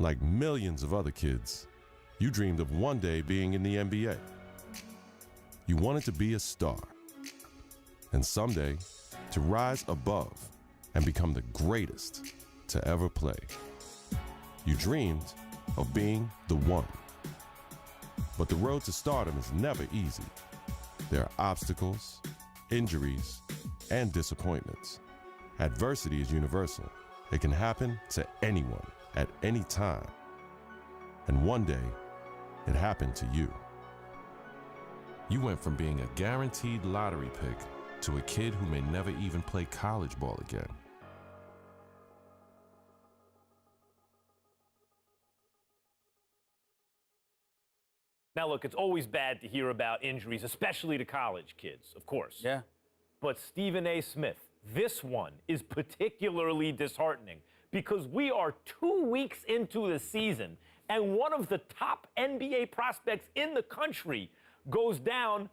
Like millions of other kids, you dreamed of one day being in the NBA. You wanted to be a star. And someday, to rise above and become the greatest to ever play. You dreamed of being the one. But the road to stardom is never easy. There are obstacles, injuries, and disappointments. Adversity is universal. It can happen to anyone at any time. And one day, it happened to you. You went from being a guaranteed lottery pick to a kid who may never even play college ball again. Now, look, it's always bad to hear about injuries, especially to college kids, of course. Yeah. But Stephen A. Smith, this one is particularly disheartening because we are 2 weeks into the season, and one of the top NBA prospects in the country goes down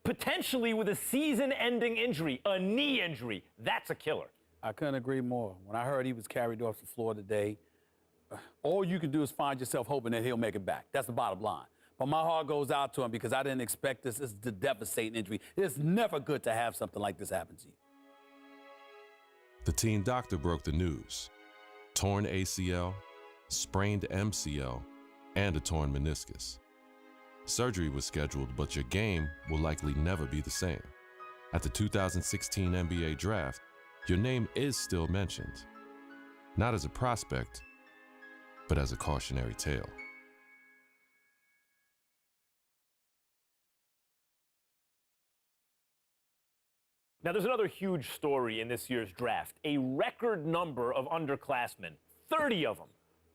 potentially with a season-ending injury, a knee injury. That's a killer. I couldn't agree more. When I heard he was carried off the floor today, all you can do is find yourself hoping that he'll make it back. That's the bottom line. But my heart goes out to him because I didn't expect this. This is a devastating injury. It's never good to have something like this happen to you. The team doctor broke the news. Torn ACL, sprained MCL, and a torn meniscus. Surgery was scheduled, but your game will likely never be the same. At the 2016 NBA draft, your name is still mentioned. Not as a prospect, but as a cautionary tale. Now, there's another huge story in this year's draft. A record number of underclassmen, 30 of them,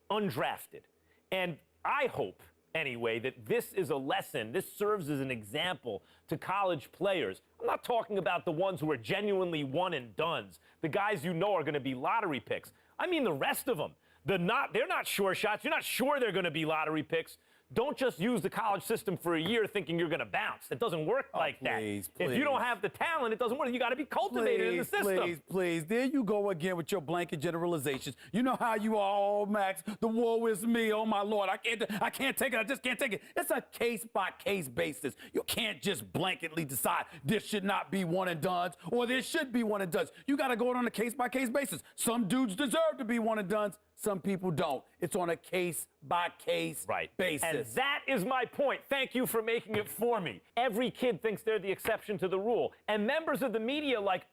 undrafted. And I hope, anyway, that this is a lesson. This serves as an example to college players. I'm not talking about the ones who are genuinely one and dones, the guys you know are going to be lottery picks. I mean the rest of them. They're not sure shots. You're not sure they're going to be lottery picks. Don't just use the college system for a year thinking you're going to bounce. It doesn't work like that. Please. If you don't have the talent, it doesn't work. You got to be cultivated in the system. Please. There you go again with your blanket generalizations. You know how you are, oh, Max. The woe is me. Oh, my Lord. I can't take it. I just can't take it. It's a case-by-case basis. You can't just blanketly decide this should not be one and dones or this should be one and dones. You got to go on a case-by-case basis. Some dudes deserve to be one and dones. Some people don't. It's on a case-by-case basis. And that is my point. Thank you for making it for me. Every kid thinks they're the exception to the rule. And members of the media like,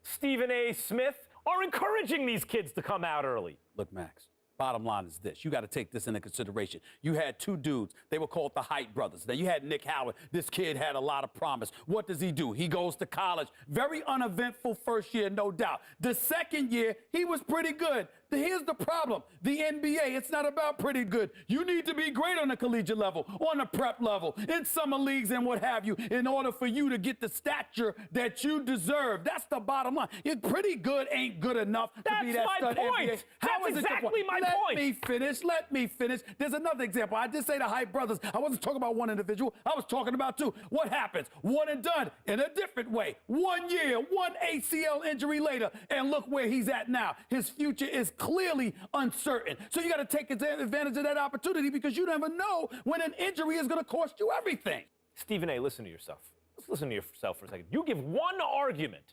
Stephen A. Smith, are encouraging these kids to come out early. Look, Max, bottom line is this. You got to take this into consideration. You had two dudes. They were called the Hype Brothers. Now, you had Nick Howard. This kid had a lot of promise. What does he do? He goes to college. Very uneventful first year, no doubt. The second year, he was pretty good. Here's the problem. The NBA, it's not about pretty good. You need to be great on the collegiate level, on the prep level, in summer leagues and what have you, in order for you to get the stature that you deserve. That's the bottom line. Pretty good ain't good enough to be that stud NBA. That's exactly my point. Let me finish. There's another example. I did say the Hype Brothers. I wasn't talking about one individual. I was talking about two. What happens? One and done in a different way. 1 year, one ACL injury later, and look where he's at now. His future is clearly uncertain. So you got to take advantage of that opportunity because you never know when an injury is going to cost you everything. Stephen A., listen to yourself. Let's listen to yourself for a second. You give one argument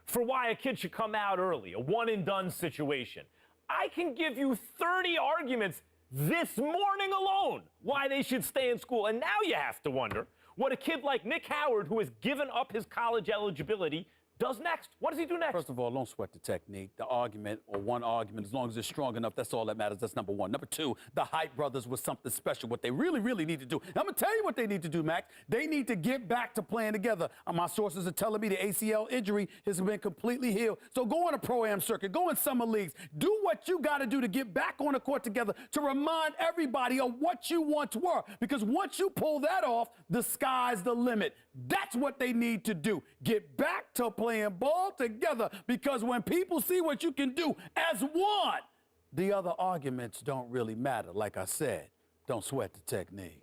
for why a kid should come out early, a one-and-done situation. I can give you 30 arguments this morning alone why they should stay in school. And now you have to wonder what a kid like Nick Howard, who has given up his college eligibility, does next. What does he do next? First of all, don't sweat the technique. The argument, or one argument, as long as it's strong enough, that's all that matters. That's number one. Number two, the Hype Brothers was something special. What they really, really need to do. I'm going to tell you what they need to do, Max. They need to get back to playing together. My sources are telling me the ACL injury has been completely healed. So go on a pro-am circuit. Go in summer leagues. Do what you got to do to get back on the court together to remind everybody of what you once were. Because once you pull that off, the sky's the limit. That's what they need to do. Get back to playing ball together, because when people see what you can do as one, the other arguments don't really matter. Like I said, don't sweat the technique.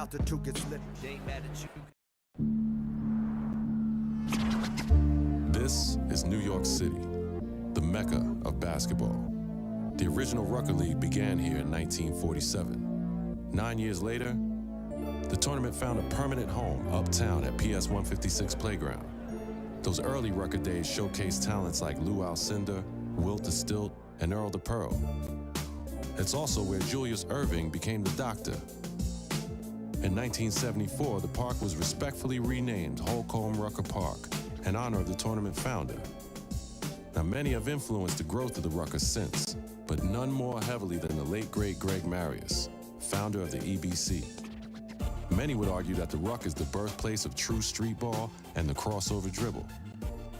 altitude gets lit. They ain't mad at you. This is New York City, the mecca of basketball. The original Rucker League began here in 1947. 9 years later, the tournament found a permanent home uptown at PS 156 Playground. Those early Rucker days showcased talents like Lou Alcindor, Wilt the Stilt, and Earl the Pearl. It's also where Julius Erving became the Doctor. In 1974, the park was respectfully renamed Holcomb Rucker Park in honor of the tournament founder. Now, many have influenced the growth of the Rucker since, but none more heavily than the late great Greg Marius, founder of the EBC. Many would argue that the Ruck is the birthplace of true street ball and the crossover dribble.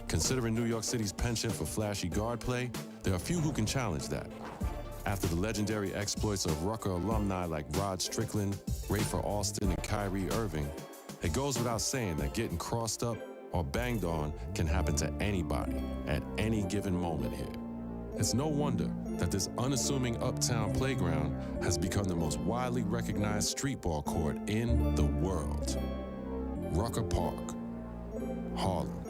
Considering New York City's penchant for flashy guard play, there are few who can challenge that. After the legendary exploits of Rucker alumni like Rod Strickland, Rafer Alston, and Kyrie Irving, it goes without saying that getting crossed up or banged on can happen to anybody at any given moment here. It's no wonder that this unassuming uptown playground has become the most widely recognized street ball court in the world. Rucker Park, Harlem.